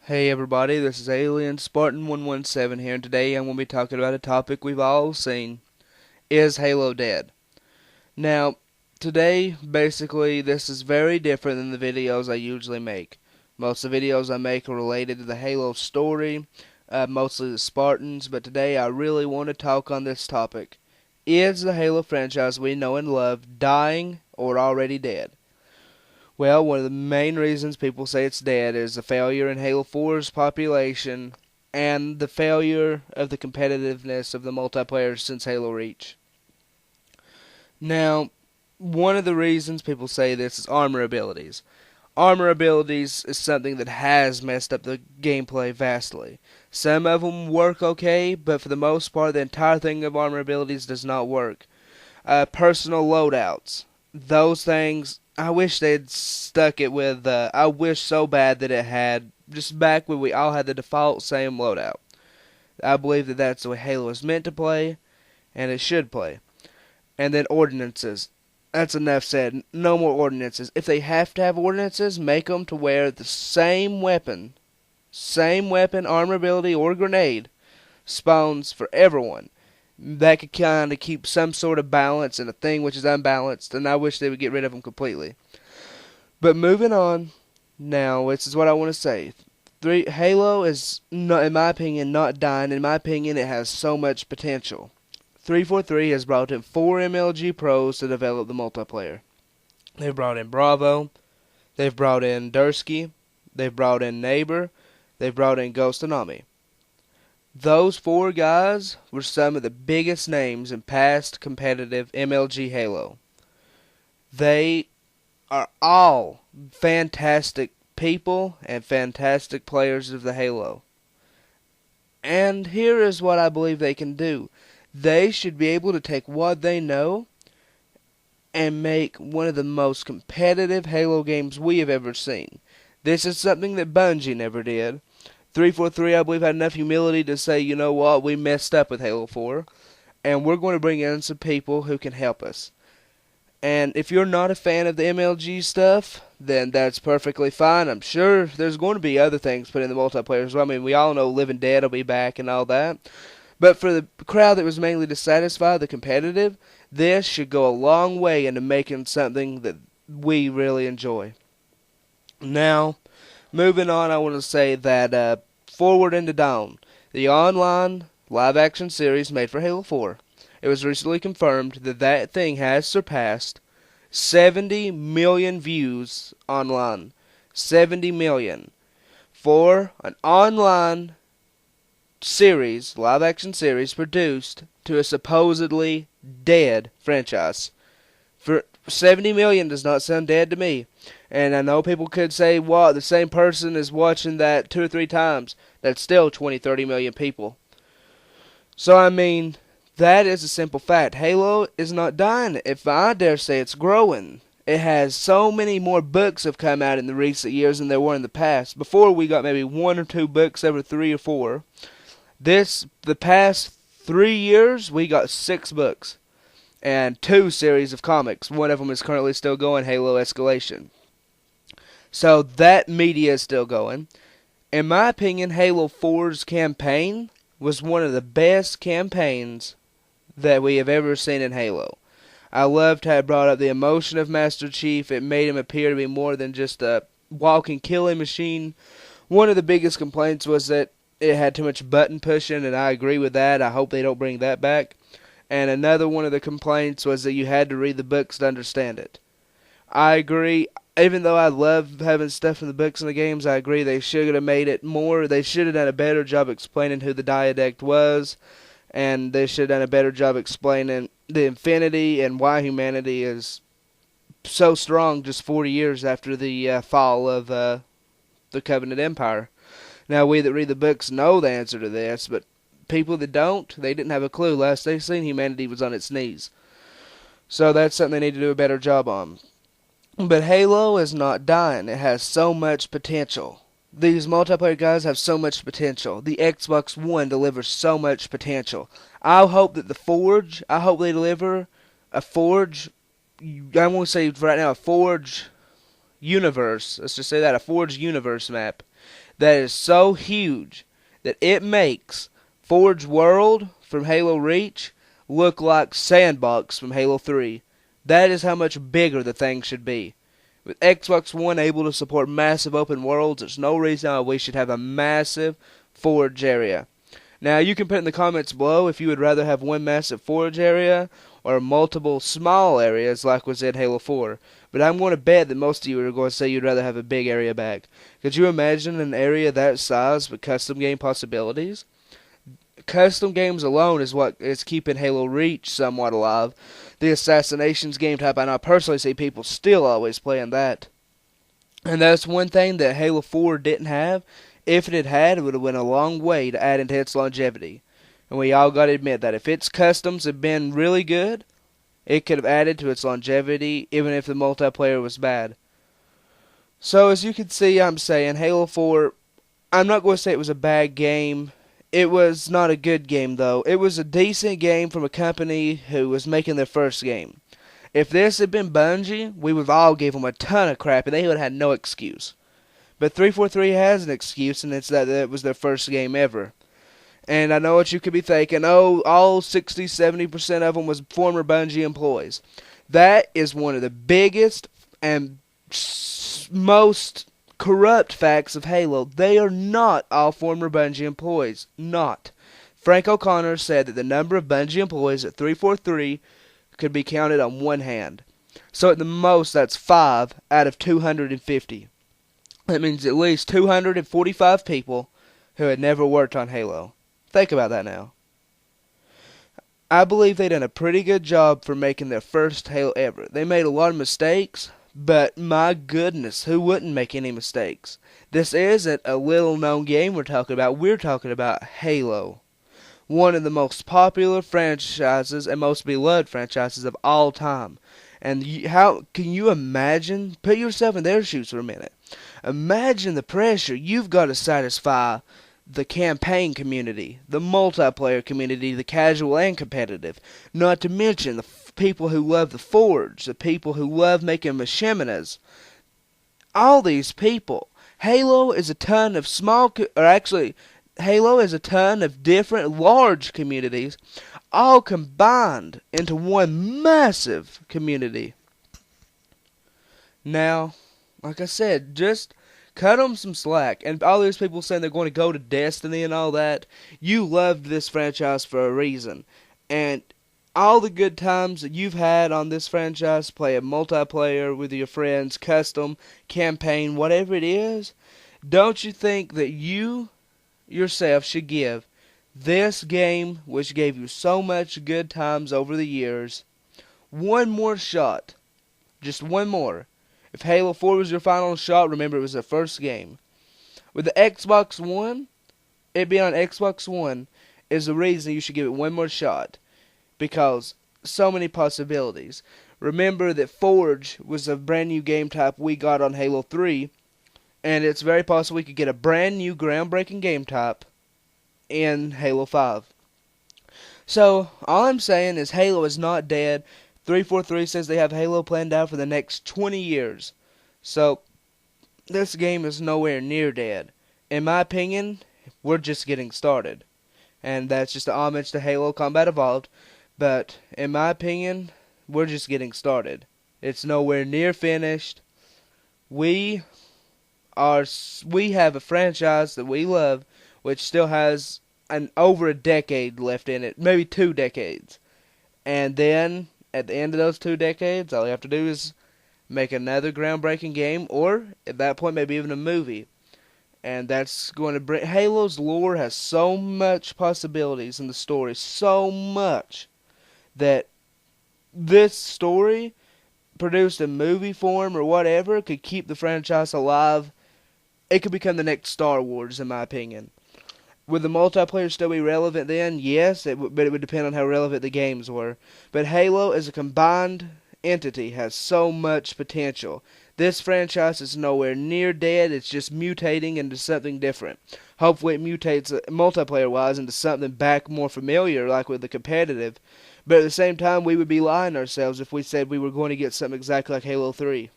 Hey everybody, this is Alien Spartan 117 here, and today I'm going to be talking about a topic we've all seen. Is Halo dead? Now, today, basically, this is very different than the videos I usually make. Most of the videos I make are related to the Halo story, mostly the Spartans, but today I really want to talk on this topic. Is the Halo franchise we know and love dying or already dead? Well, one of the main reasons people say it's dead is the failure in Halo 4's population and the failure of the competitiveness of the multiplayer since Halo Reach. Now, one of the reasons people say this is armor abilities. Armor abilities is something that has messed up the gameplay vastly. Some of them work okay, but for the most part, the entire thing of armor abilities does not work. Personal loadouts. Those things, I wish they'd stuck it with, I wish so bad that it had, just back when we all had the default same loadout. I believe that that's the way Halo is meant to play, and it should play. And then ordinances. That's enough said. No more ordinances. If they have to have ordinances, make them to where the same weapon, armor ability, or grenade spawns for everyone. That could kind of keep some sort of balance in a thing which is unbalanced, and I wish they would get rid of them completely. But moving on, now, this is what I want to say. Halo is, not, in my opinion, not dying. In my opinion, it has so much potential. 343 has brought in 4 MLG pros to develop the multiplayer. They've brought in Bravo, they've brought in Dursky, they've brought in Neighbor, they've brought in Ghost and Ami. Those 4 guys were some of the biggest names in past competitive MLG Halo. They are all fantastic people and fantastic players of the Halo. And here is what I believe they can do. They should be able to take what they know and make one of the most competitive Halo games we have ever seen. This is something that Bungie never did. 343, I believe, had enough humility to say, you know what, we messed up with Halo 4, and we're going to bring in some people who can help us. And if you're not a fan of the MLG stuff, then that's perfectly fine. I'm sure there's going to be other things put in the multiplayer as well. I mean, we all know Living Dead will be back and all that. But for the crowd that was mainly to satisfy the competitive, this should go a long way into making something that we really enjoy. Now, moving on, I want to say that Forward into Dawn, the online live-action series made for Halo 4, it was recently confirmed that that thing has surpassed 70 million views online. 70 million. For an online series, live-action series, produced to a supposedly dead franchise. For 70 million does not sound dead to me. And I know people could say, what, the same person is watching that 2 or 3 times. That's still 20, 30 million people. So, I mean, that is a simple fact. Halo is not dying. If I dare say, it's growing. It has so many more books have come out in the recent years than there were in the past. Before, we got maybe 1 or 2 books every 3 or 4. The past 3 years, we got 6 books. And 2 series of comics. One of them is currently still going, Halo Escalation. So that media is still going. In my opinion, Halo 4's campaign was one of the best campaigns that we have ever seen in Halo. I loved how it brought up the emotion of Master Chief. It made him appear to be more than just a walking killing machine. One of the biggest complaints was that it had too much button pushing, and I agree with that. I hope they don't bring that back. And another one of the complaints was that you had to read the books to understand it. I agree. Even though I love having stuff in the books and the games, I agree they should have made it more. They should have done a better job explaining who the Diadact was. And they should have done a better job explaining the Infinity and why humanity is so strong just 40 years after the fall of the Covenant Empire. Now, we that read the books know the answer to this, but people that don't, they didn't have a clue. Last they seen, humanity was on its knees. So that's something they need to do a better job on. But Halo is not dying. It has so much potential. These multiplayer guys have so much potential. The Xbox One delivers so much potential. I hope that the Forge, I hope they deliver a Forge, I won't say right now a Forge universe, let's just say that, a Forge universe map that is so huge that it makes Forge World from Halo Reach look like Sandbox from Halo 3. That is how much bigger the thing should be. With Xbox One able to support massive open worlds, there's no reason why we should have a massive Forge area. Now, you can put in the comments below if you would rather have one massive Forge area or multiple small areas like was in Halo 4. But I'm going to bet that most of you are going to say you'd rather have a big area back. Could you imagine an area that size with custom game possibilities? Custom games alone is what is keeping Halo Reach somewhat alive. The Assassinations game type, I know I personally see people still always playing that. And that's one thing that Halo 4 didn't have. If it had, it would have went a long way to add into its longevity. And we all got to admit that if its customs had been really good, it could have added to its longevity even if the multiplayer was bad. So as you can see, I'm saying Halo 4, I'm not going to say it was a bad game. It was not a good game, though. It was a decent game from a company who was making their first game. If this had been Bungie, we would have all gave them a ton of crap, and they would have had no excuse. But 343 has an excuse, and it's that it was their first game ever. And I know what you could be thinking, oh, all 60-70% of them was former Bungie employees. That is one of the biggest and most corrupt facts of Halo. They are not all former Bungie employees. Not. Frank O'Connor said that the number of Bungie employees at 343 could be counted on one hand. So at the most, that's 5 out of 250. That means at least 245 people who had never worked on Halo. Think about that now. I believe they done a pretty good job for making their first Halo ever. They made a lot of mistakes, but my goodness, who wouldn't make any mistakes? This isn't a little known game we're talking about. We're talking about Halo. One of the most popular franchises and most beloved franchises of all time. And how can you imagine? Put yourself in their shoes for a minute. Imagine the pressure you've got to satisfy the campaign community, the multiplayer community, the casual and competitive. Not to mention the people who love the Forge, the people who love making machininas. All these people. Halo is a ton of Halo is a ton of different large communities, all combined into one massive community. Now, like I said, just cut them some slack. And all these people saying they're going to go to Destiny and all that, you loved this franchise for a reason. And all the good times that you've had on this franchise, playing multiplayer with your friends, custom, campaign, whatever it is, don't you think that you yourself should give this game, which gave you so much good times over the years, one more shot? Just one more. If Halo 4 was your final shot, remember it was the first game. With the Xbox One, it being on Xbox One is the reason you should give it one more shot. Because so many possibilities. Remember that Forge was a brand new game type we got on Halo 3. And it's very possible we could get a brand new groundbreaking game type in Halo 5. So, all I'm saying is Halo is not dead. 343 says they have Halo planned out for the next 20 years. So, this game is nowhere near dead. In my opinion, we're just getting started. And that's just a homage to Halo Combat Evolved. But, in my opinion, we're just getting started. It's nowhere near finished. We have a franchise that we love, which still has over a decade left in it. Maybe 2 decades. And then, at the end of those 2 decades, all you have to do is make another groundbreaking game, or at that point maybe even a movie. And that's going to bring... Halo's lore has so much possibilities in the story, so much, that this story, produced in movie form or whatever, could keep the franchise alive. It could become the next Star Wars, in my opinion. Would the multiplayer still be relevant then? Yes, but it would depend on how relevant the games were. But Halo, as a combined entity, has so much potential. This franchise is nowhere near dead. It's just mutating into something different. Hopefully it mutates multiplayer-wise into something back more familiar, like with the competitive. But at the same time, we would be lying to ourselves if we said we were going to get something exactly like Halo 3.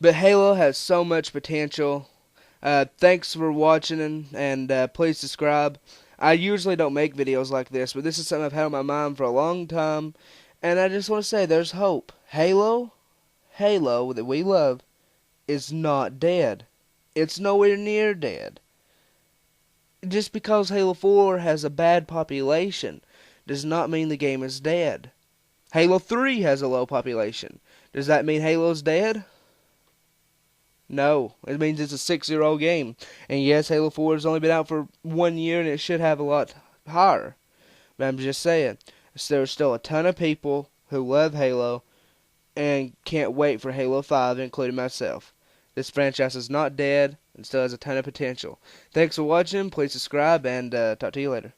But Halo has so much potential. Thanks for watching, and please subscribe. I usually don't make videos like this, but this is something I've had on my mind for a long time, and I just want to say there's hope. Halo that we love, is not dead. It's nowhere near dead. Just because Halo 4 has a bad population does not mean the game is dead. Halo 3 has a low population. Does that mean Halo's dead? No, it means it's a 6-year-old game. And yes, Halo 4 has only been out for 1 year and it should have a lot higher. But I'm just saying, there's still a ton of people who love Halo and can't wait for Halo 5, including myself. This franchise is not dead and still has a ton of potential. Thanks for watching. Please subscribe and talk to you later.